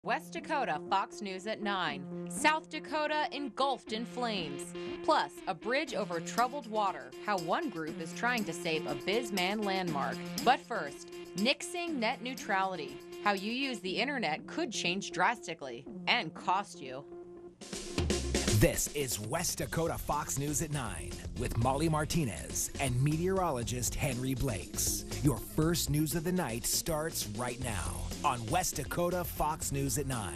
West Dakota Fox News at 9. South Dakota engulfed in flames. Plus, a bridge over troubled water. How one group is trying to save a Bisman landmark. But first, nixing net neutrality. How you use the internet could change drastically and cost you. This is West Dakota Fox News at 9 with Molly Martinez and meteorologist Henry Blakes. Your first news of the night starts right now on West Dakota Fox News at 9.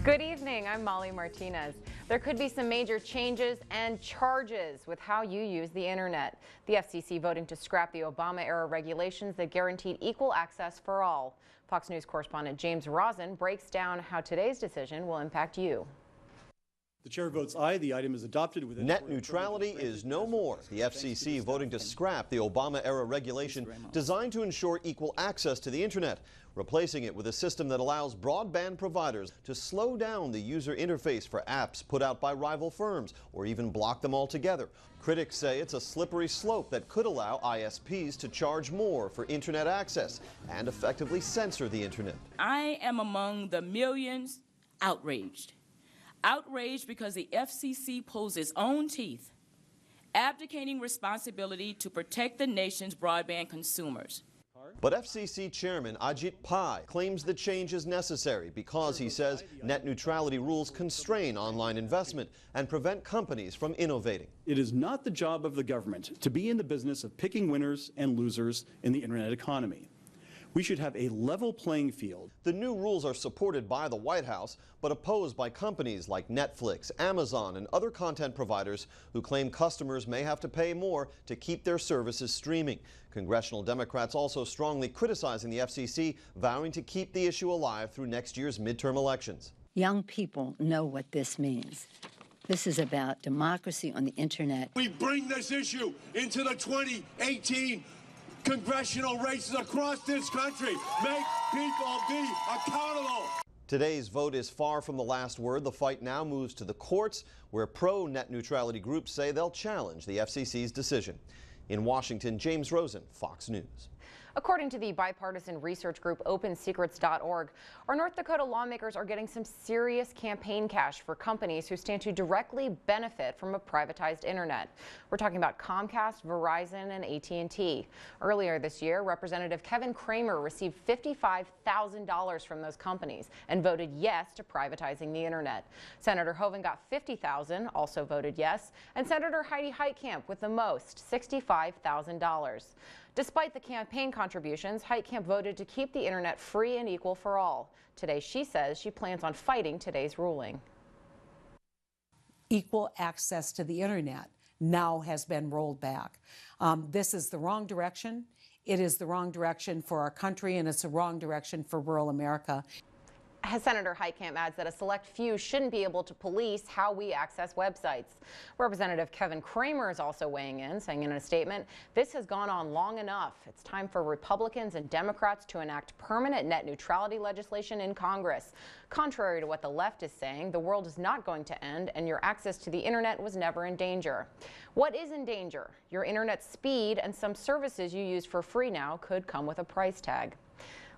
Good evening, I'm Molly Martinez. There could be some major changes and charges with how you use the internet. The FCC voting to scrap the Obama-era regulations that guaranteed equal access for all. Fox News correspondent James Rosen breaks down how today's decision will impact you. The chair votes aye. The item is adopted with net neutrality is no more. The FCC voting to scrap the Obama-era regulation designed to ensure equal access to the internet, replacing it with a system that allows broadband providers to slow down the user interface for apps put out by rival firms or even block them altogether. Critics say it's a slippery slope that could allow ISPs to charge more for internet access and effectively censor the internet. I am among the millions outraged. Outraged because the FCC pulls its own teeth, abdicating responsibility to protect the nation's broadband consumers. But FCC Chairman Ajit Pai claims the change is necessary because, he says, net neutrality rules constrain online investment and prevent companies from innovating. It is not the job of the government to be in the business of picking winners and losers in the internet economy. We should have a level playing field. The new rules are supported by the White House, but opposed by companies like Netflix, Amazon, and other content providers who claim customers may have to pay more to keep their services streaming. Congressional Democrats also strongly criticizing the FCC, vowing to keep the issue alive through next year's midterm elections. Young people know what this means. This is about democracy on the internet. We bring this issue into the 2018 congressional races across this country. Make people be accountable. Today's vote is far from the last word. The fight now moves to the courts, where pro-net neutrality groups say they'll challenge the FCC's decision. In Washington, James Rosen, Fox News. According to the bipartisan research group OpenSecrets.org, our North Dakota lawmakers are getting some serious campaign cash for companies who stand to directly benefit from a privatized internet. We're talking about Comcast, Verizon, and AT&T. Earlier this year, Representative Kevin Cramer received $55,000 from those companies and voted yes to privatizing the internet. Senator Hoeven got $50,000, also voted yes, and Senator Heidi Heitkamp with the most, $65,000. Despite the campaign contributions, Heitkamp voted to keep the internet free and equal for all. Today, she says she plans on fighting today's ruling. Equal access to the internet now has been rolled back. This is the wrong direction. It is the wrong direction for our country, and it's the wrong direction for rural America. Senator Heitkamp adds that a select few shouldn't be able to police how we access websites. Representative Kevin Cramer is also weighing in, saying in a statement, "This has gone on long enough. It's time for Republicans and Democrats to enact permanent net neutrality legislation in Congress. Contrary to what the left is saying, the world is not going to end, and your access to the internet was never in danger." What is in danger? Your internet speed, and some services you use for free now could come with a price tag.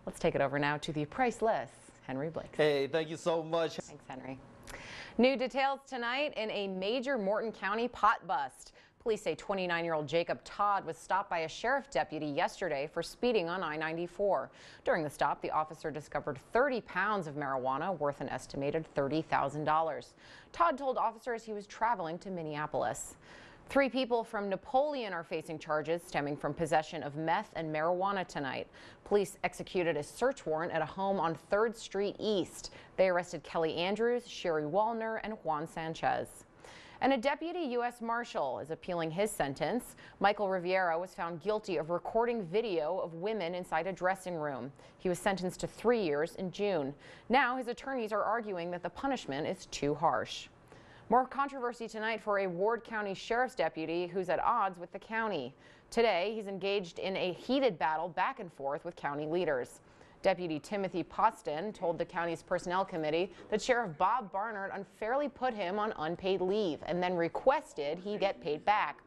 Let's take it over now to the priceless Henry Blake. Hey, thank you so much. Thanks, Henry. New details tonight in a major Morton County pot bust. Police say 29-year-old Jacob Todd was stopped by a sheriff deputy yesterday for speeding on I-94. During the stop, the officer discovered 30 pounds of marijuana worth an estimated $30,000. Todd told officers he was traveling to Minneapolis. 3 people from Napoleon are facing charges stemming from possession of meth and marijuana tonight. Police executed a search warrant at a home on 3rd Street East. They arrested Kelly Andrews, Sherry Wallner, and Juan Sanchez. And a deputy U.S. Marshal is appealing his sentence. Michael Riviera was found guilty of recording video of women inside a dressing room. He was sentenced to 3 years in June. Now his attorneys are arguing that the punishment is too harsh. More controversy tonight for a Ward County Sheriff's deputy who's at odds with the county. Today, he's engaged in a heated battle back and forth with county leaders. Deputy Timothy Poston told the county's personnel committee that Sheriff Bob Barnard unfairly put him on unpaid leave and then requested he get paid back.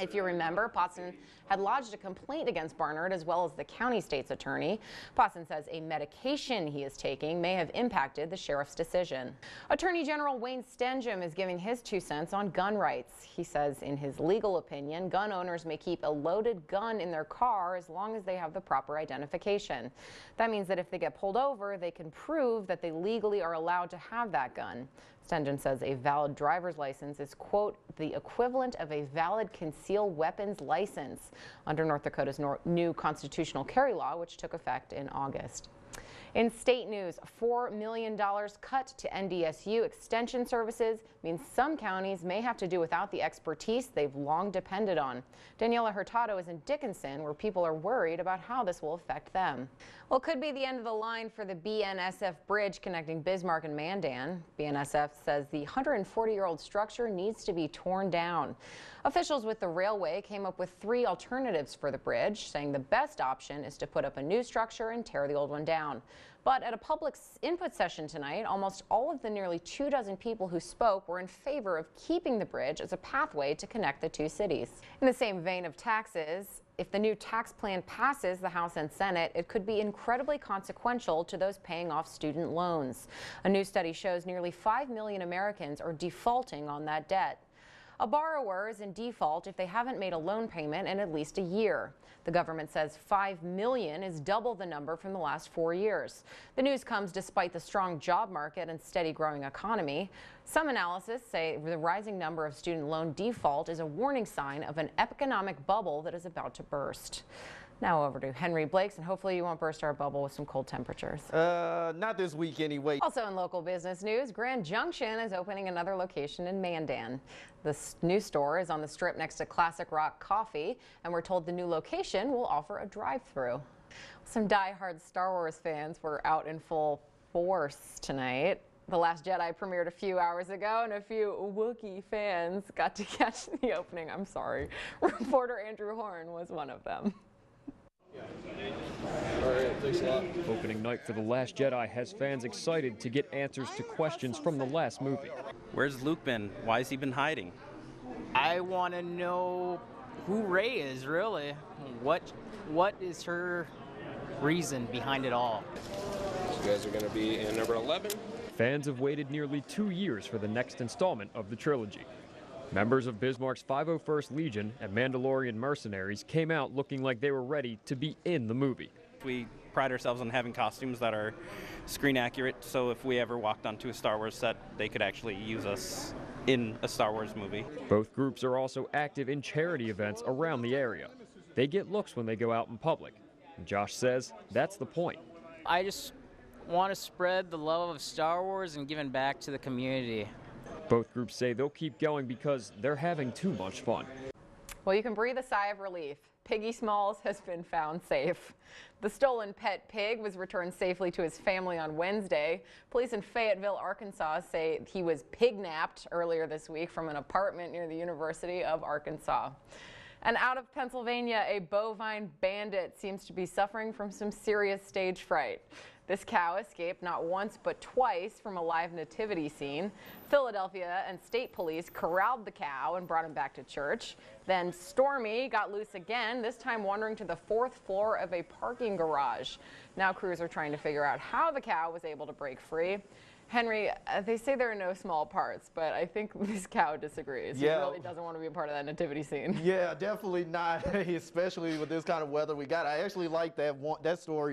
If you remember, Potson had lodged a complaint against Barnard as well as the county state's attorney. Potson says a medication he is taking may have impacted the sheriff's decision. Attorney General Wayne Stenjum is giving his 2 cents on gun rights. He says in his legal opinion, gun owners may keep a loaded gun in their car as long as they have the proper identification. That means that if they get pulled over, they can prove that they legally are allowed to have that gun. Stenjum says a valid driver's license is, quote, the equivalent of a valid concealed weapons license under North Dakota's new constitutional carry law, which took effect in August. In state news, $4 million cut to NDSU extension services means some counties may have to do without the expertise they've long depended on. Daniela Hurtado is in Dickinson, where people are worried about how this will affect them. Well, it could be the end of the line for the BNSF bridge connecting Bismarck and Mandan. BNSF says the 140-year-old structure needs to be torn down. Officials with the railway came up with 3 alternatives for the bridge, saying the best option is to put up a new structure and tear the old one down. But at a public input session tonight, almost all of the nearly 24 people who spoke were in favor of keeping the bridge as a pathway to connect the 2 cities. In the same vein of taxes, if the new tax plan passes the House and Senate, it could be incredibly consequential to those paying off student loans. A new study shows nearly 5 million Americans are defaulting on that debt. A borrower is in default if they haven't made a loan payment in at least a year. The government says 5 million is double the number from the last 4 years. The news comes despite the strong job market and steady growing economy. Some analysis say the rising number of student loan default is a warning sign of an economic bubble that is about to burst. Now over to Henry Blakes, and hopefully you won't burst our bubble with some cold temperatures. Not this week anyway. Also in local business news, Grand Junction is opening another location in Mandan. This new store is on the strip next to Classic Rock Coffee, and we're told the new location will offer a drive-through. Some die-hard Star Wars fans were out in full force tonight. The Last Jedi premiered a few hours ago, and a few Wookiee fans got to catch the opening. I'm sorry. Reporter Andrew Horn was one of them. All right, thanks a lot. Opening night for The Last Jedi has fans excited to get answers to questions from the last movie. Where's Luke been? Why has he been hiding? I want to know who Rey is, really. What is her reason behind it all? You guys are going to be in number 11. Fans have waited nearly 2 years for the next installment of the trilogy. Members of Bismarck's 501st Legion and Mandalorian mercenaries came out looking like they were ready to be in the movie. We pride ourselves on having costumes that are screen accurate, so if we ever walked onto a Star Wars set, they could actually use us in a Star Wars movie. Both groups are also active in charity events around the area. They get looks when they go out in public. And Josh says that's the point. I just want to spread the love of Star Wars and giving back to the community. Both groups say they'll keep going because they're having too much fun. Well, you can breathe a sigh of relief. Piggy Smalls has been found safe. The stolen pet pig was returned safely to his family on Wednesday. Police in Fayetteville, Arkansas say he was pignapped earlier this week from an apartment near the University of Arkansas. And out of Pennsylvania, a bovine bandit seems to be suffering from some serious stage fright. This cow escaped not once but twice from a live nativity scene. Philadelphia and state police corralled the cow and brought him back to church. Then Stormy got loose again, this time wandering to the 4th floor of a parking garage. Now crews are trying to figure out how the cow was able to break free. Henry, they say there are no small parts, but I think this cow disagrees. Yeah. He really doesn't want to be a part of that nativity scene. Yeah, definitely not, especially with this kind of weather we got. I actually like that story.